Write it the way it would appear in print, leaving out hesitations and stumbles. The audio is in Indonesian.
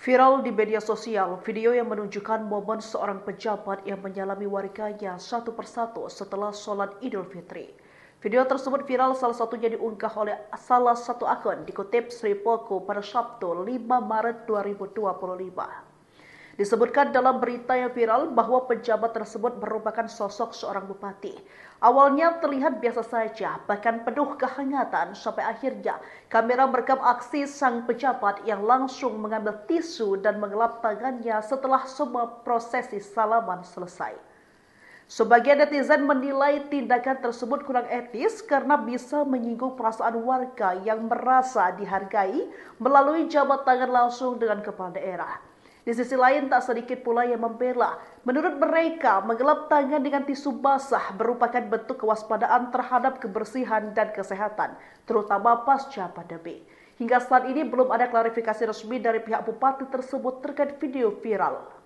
Viral di media sosial, video yang menunjukkan momen seorang pejabat yang menyalami warganya satu persatu setelah sholat Idul Fitri. Video tersebut viral salah satunya diunggah oleh salah satu akun dikutip Sri Poko pada Sabtu 5 Maret 2025. Disebutkan dalam berita yang viral bahwa pejabat tersebut merupakan sosok seorang bupati. Awalnya terlihat biasa saja, bahkan penuh kehangatan sampai akhirnya kamera merekam aksi sang pejabat yang langsung mengambil tisu dan mengelap tangannya setelah semua prosesi salaman selesai. Sebagian netizen menilai tindakan tersebut kurang etis karena bisa menyinggung perasaan warga yang merasa dihargai melalui jabat tangan langsung dengan kepala daerah. Di sisi lain, tak sedikit pula yang membela. Menurut mereka, menggelap tangan dengan tisu basah merupakan bentuk kewaspadaan terhadap kebersihan dan kesehatan, terutama pasca pandemi. Hingga saat ini belum ada klarifikasi resmi dari pihak bupati tersebut terkait video viral.